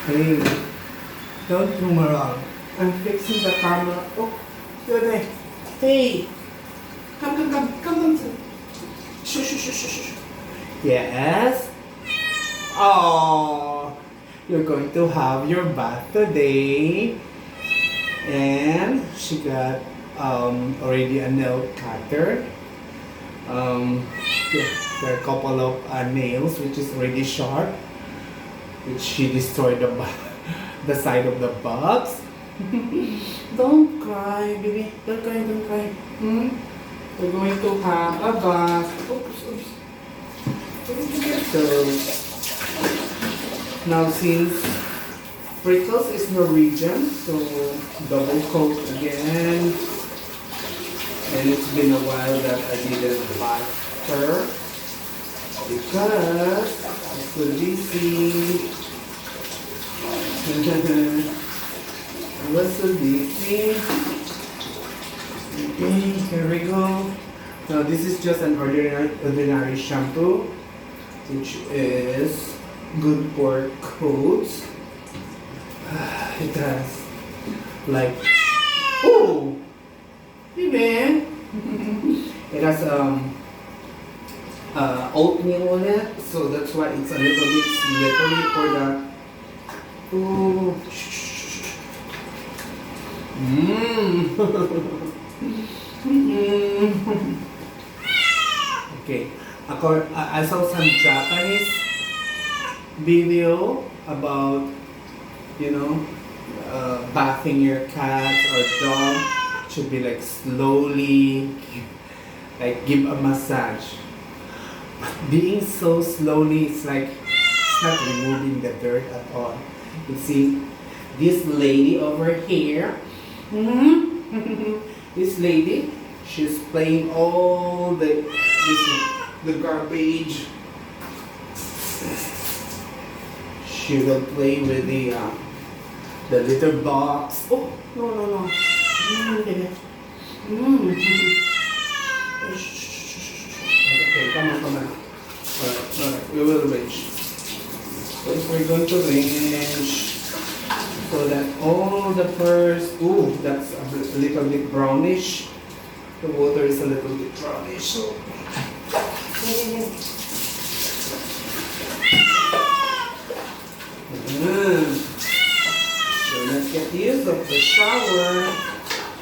Hey, don't roam around. I'm fixing the camera. Oh, you're there. Hey, come. Shh. Yes. Oh, you're going to have your bath today. And she got already a nail cutter. Um, there are a couple of nails which is already sharp, which she destroyed the side of the box. Don't cry, baby. Don't cry. We're going to have a bath. Oops. So now since Freckles is Norwegian, so double coat again. And it's been a while that I didn't bath her because I was so busy. I was so busy. Okay, here we go. Now this is just an ordinary shampoo, which is good for coats. It has like baby. It has oatmeal on it, so that's why it's a little bit slippery for the. Oh, Okay, I saw some Japanese video about, bathing your cats or dog. Should be like slowly, like give a massage. But being so slowly, it's not removing the dirt at all. You see, this lady over here, this lady, she's playing all the garbage. She will play with the litter box. Oh, no. Okay, come on. Alright, we will arrange. First we're going to arrange so that all the furs, that's a little bit brownish. The water is a little bit brownish. So let's get used of the shower.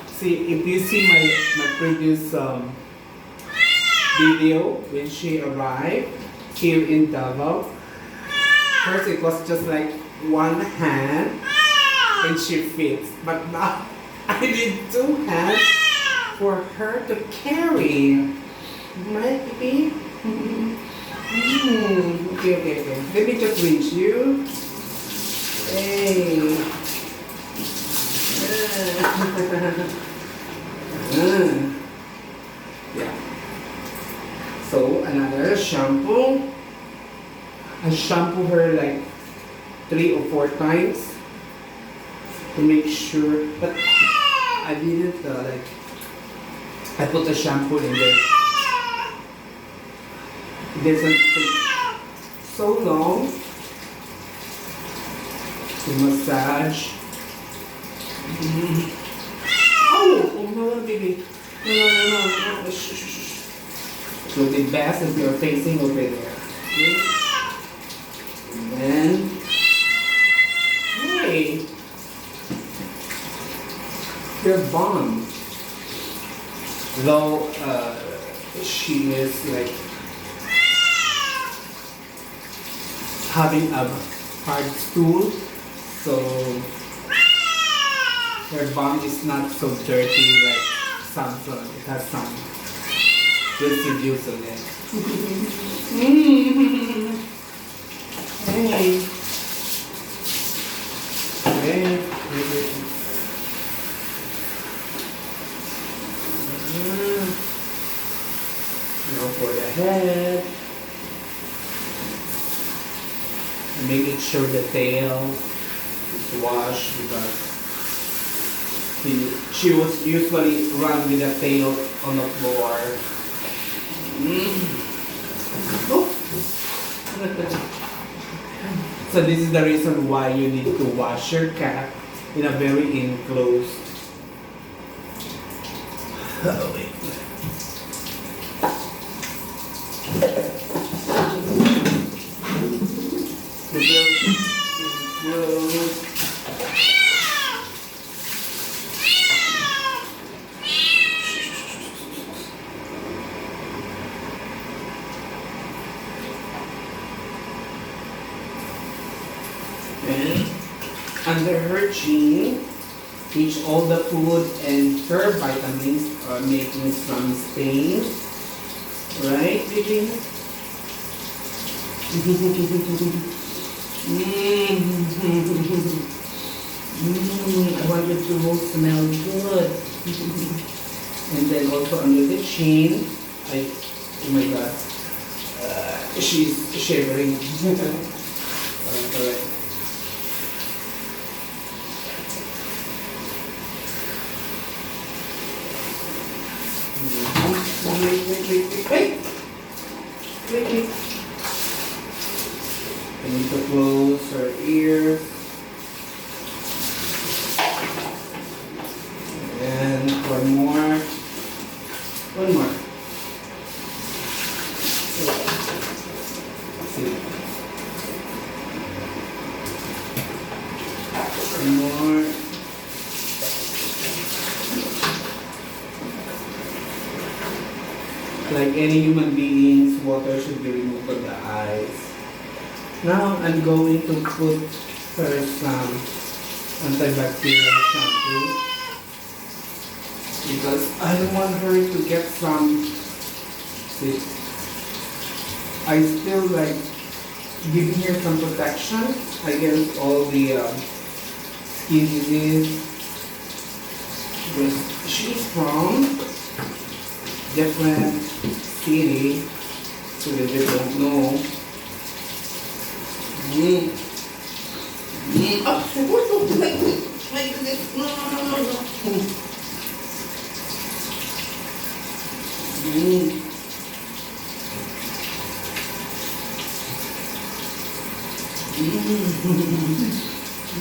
See, if you see my previous video when she arrived here in Davao, first it was just like one hand and she fits, but now I need two hands for her to carry. Right, baby? Okay. Let me just rinse you. Hey. Yeah. So another shampoo. I shampoo her like 3 or 4 times to make sure. But I didn't I put the shampoo in there. It doesn't take so long to massage. Oh no, baby. No. Shh. So the best if you're facing over there. Okay? And then, hey, your bum. Though she is like having a hard stool, so her bum is not so dirty like Samson. It has some residues on it. Hey. Now for the head. And making sure the tail is washed because she was usually run with the tail on the floor. Oh. So this is the reason why you need to wash your cat in a very enclosed. Oh, wait. And under her chin, each all the food and her vitamins are making from Spain. Right, baby? I want it to smell good. And then also under the chin, oh my god, she's shivering. Alright. Wait. I need to close her ears. And one more. See. One more. Like any human beings, water should be removed from the eyes. Now I'm going to put her some antibacterial shampoo because I don't want her to get some. See, I still like giving her some protection against all the skin disease. Because she's from different city, so they don't know.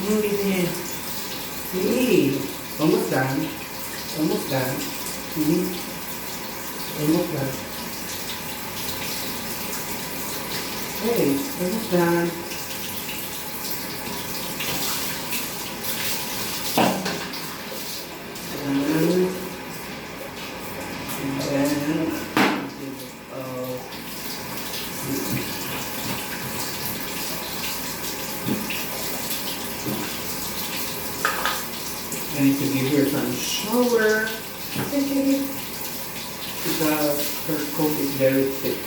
Oh, wait, this. Hey, almost done. Almost done. Almost done. Hey, almost done. I need to give her some shower because her coat is very thick.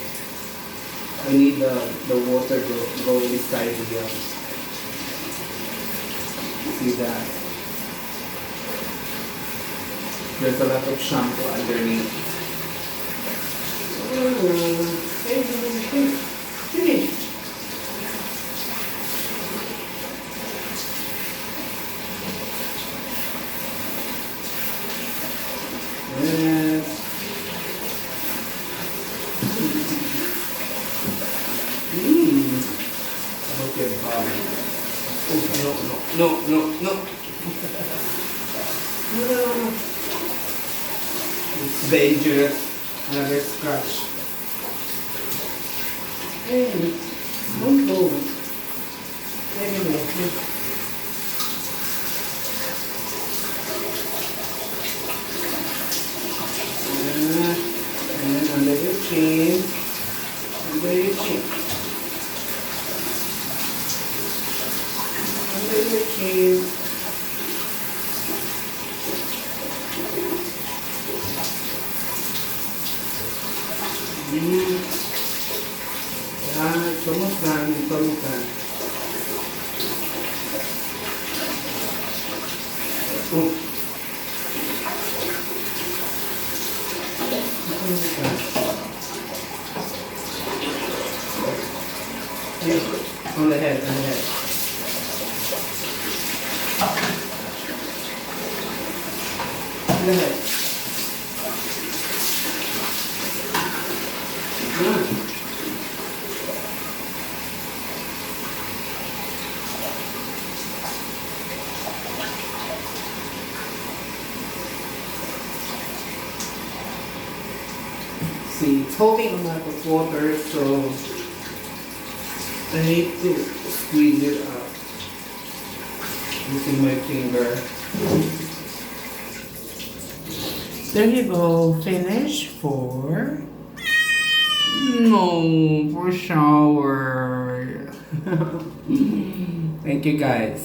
I need the water go inside the see that there's a lot of shampoo underneath. Finish. Okay, no. No. It's dangerous. Another scratch. Hey, don't go. Anyway. And under your chin. Under your chin. Under your chin. Yeah, it's almost done. Oh. On the head. On the head. See, it's holding a lot of water, so I need to squeeze it up using my finger. There you go. Finish for... No, for shower. Thank you guys.